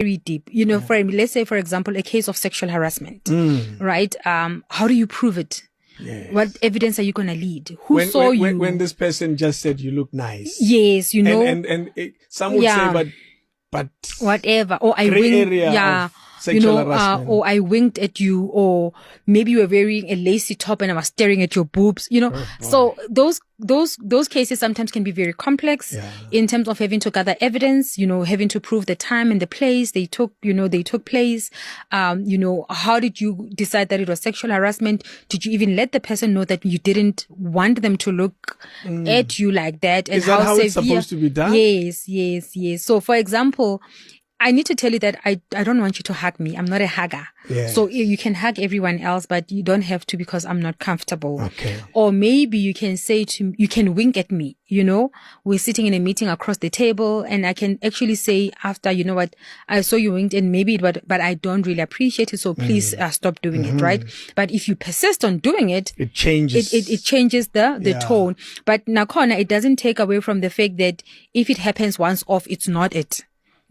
very deep. You know, let's say, for example, a case of sexual harassment, right? How do you prove it? Yes. What evidence are you going to lead? Who saw you? When this person just said you look nice. Yes, you know. And some would say, but whatever. Or I gray winked, area of sexual harassment. or I winked at you, or maybe you were wearing a lacy top and I was staring at your boobs, you know. So those cases sometimes can be very complex in terms of having to gather evidence, you know, having to prove the time and the place they took place. You know, how did you decide that it was sexual harassment? Did you even let the person know that you didn't want them to look at you like that? And is that how it's supposed to be done? Yes. So, for example, I need to tell you that I don't want you to hug me. I'm not a hugger. Yes. So you can hug everyone else, but you don't have to because I'm not comfortable. Okay. Or maybe you can you can wink at me, you know, we're sitting in a meeting across the table and I can actually say after, you know what, I saw you winked and maybe but I don't really appreciate it. So please stop doing it, right? But if you persist on doing it, it changes. It changes the tone. But Nakhona, it doesn't take away from the fact that if it happens once off, it's not it.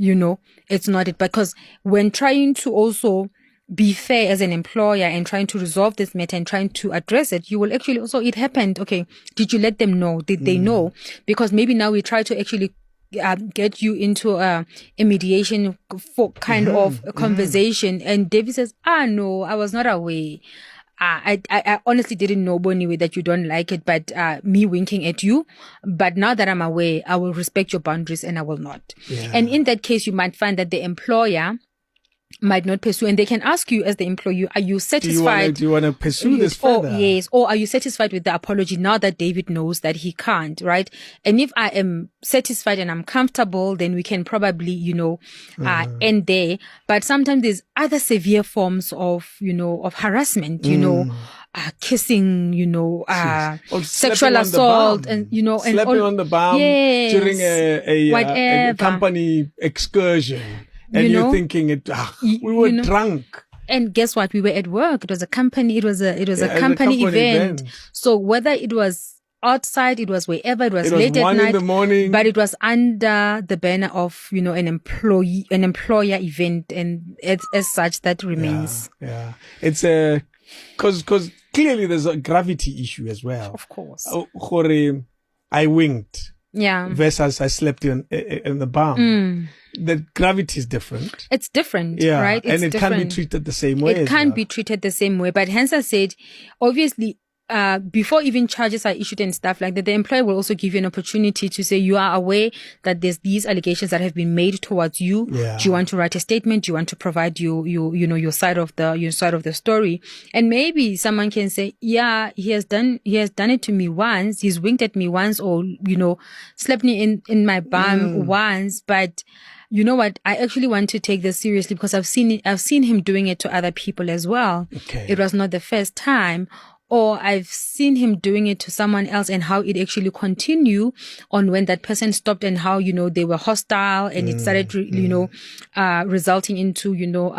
You know, it's not it. Because when trying to also be fair as an employer and trying to resolve this matter and trying to address it, you will actually also, it happened. Okay. Did you let them know? Did they know? Because maybe now we try to actually get you into a mediation for kind of a conversation. And David says, no, I was not aware. I honestly didn't know, Bonnie, that you don't like it, but me winking at you. But now that I'm aware, I will respect your boundaries and I will not. Yeah. And in that case, you might find that the employer might not pursue, and they can ask you as the employee, are you satisfied? Do you want to pursue this further? Yes. Or are you satisfied with the apology now that David knows that he can't, right? And if I am satisfied and I'm comfortable, then we can probably, you know, end there. But sometimes there's other severe forms of, you know, of harassment, you know, kissing, you know, sexual assault and, you know, and slapping on the bum during a company excursion. And you're thinking we were drunk. And guess what? We were at work. It was a company. It was a company event. So whether it was outside, it was wherever, it was late at night, 1 in the morning, but it was under the banner of, you know, an employer event. And as such, that remains. Yeah. It's cause clearly there's a gravity issue as well. Of course. I winked. Yeah. Versus I slept in the bum. The gravity is different. It's different, right? And it can't be treated the same way. It can't be treated the same way. But hence I said, obviously, before even charges are issued and stuff like that, the employer will also give you an opportunity to say, you are aware that there's these allegations that have been made towards you. Yeah. Do you want to write a statement? Do you want to provide you know, your side of the story? And maybe someone can say, yeah, he has done it to me once. He's winked at me once, or, you know, slapped me in my bum once, but you know what? I actually want to take this seriously because I've seen him doing it to other people as well. Okay. It was not the first time. Or I've seen him doing it to someone else and how it actually continued on when that person stopped and how, you know, they were hostile and it started, you know, resulting into, you know,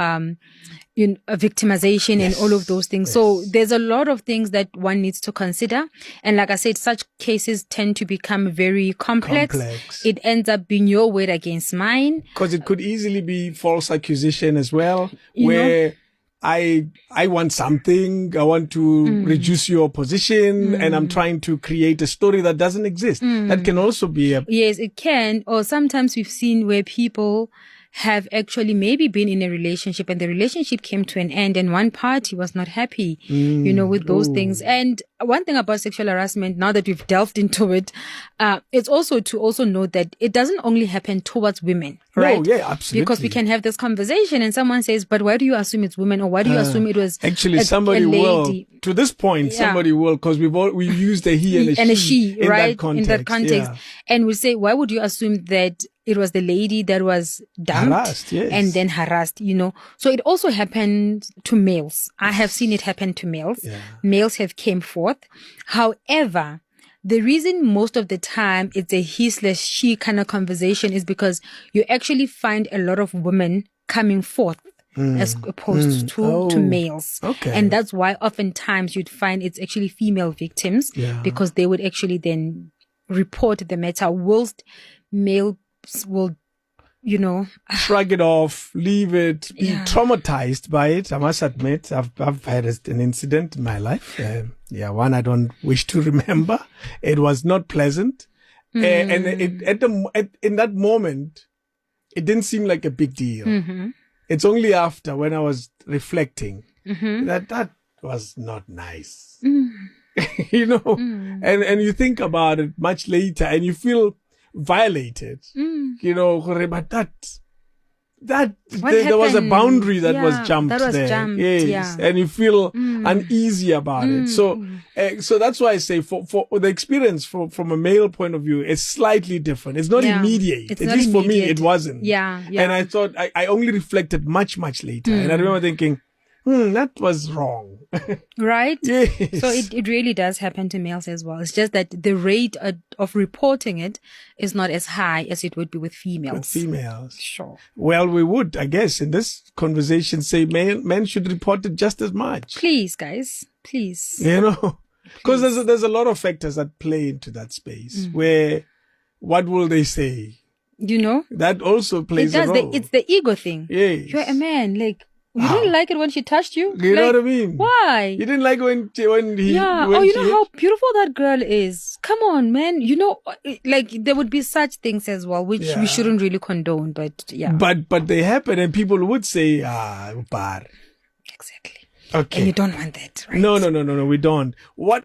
victimization and all of those things. Yes. So there's a lot of things that one needs to consider. And like I said, such cases tend to become very complex. It ends up being your word against mine. Because it could easily be false accusation as well, where I want something, I want to reduce your position, and I'm trying to create a story that doesn't exist. That can also be Yes, it can. Or sometimes we've seen where people have actually maybe been in a relationship and the relationship came to an end and one party was not happy, you know, with those things. And one thing about sexual harassment, now that we've delved into it, it's also to also note that it doesn't only happen towards women, right? Oh, yeah, absolutely. Because we can have this conversation and someone says, but why do you assume it's women, or why do you assume it was actually somebody will, to this point, somebody will, because we used a he and a she in right? that in that context. And we say, why would you assume that it was the lady that was dumped harassed, and then harassed, you know? So it also happened to males. I have seen it happen to males. Yeah. Males have came forth. However, the reason most of the time it's a he/she kind of conversation is because you actually find a lot of women coming forth as opposed to males. Okay. And that's why oftentimes you'd find it's actually female victims because they would actually then report the matter, whilst male will you know, shrug it off, leave it, be Yeah. traumatized by it. I must admit, I've had an incident in my life. One I don't wish to remember. It was not pleasant. And in that moment, it didn't seem like a big deal. It's only after, when I was reflecting, that was not nice. You know, and you think about it much later and you feel violated. You know, but there was a boundary that was jumped there. Yes. And you feel uneasy about it. So that's why I say for the experience from a male point of view, it's slightly different. It's not immediate. It's At not least for me, immediate. it wasn't. Yeah. And I thought, I only reflected much, much later. And I remember thinking, that was wrong. Right? Yes. So it really does happen to males as well. It's just that the rate of reporting it is not as high as it would be with females. With females. Sure. Well, we would, I guess, in this conversation say men should report it just as much. Please, guys. Please. You know, because there's a lot of factors that play into that space where what will they say? You know? That also plays a role. It's the ego thing. Yes. You're a man. Like, you didn't like it when she touched you? You know Like, what I mean? Why? You didn't like when he Yeah. when You she know hit? how beautiful that girl is. Come on, man. You know, like there would be such things as well, which Yeah. we shouldn't really condone. But yeah, But they happen, and people would say, bar. exactly. Okay. And you don't want that, right? No, we don't. What?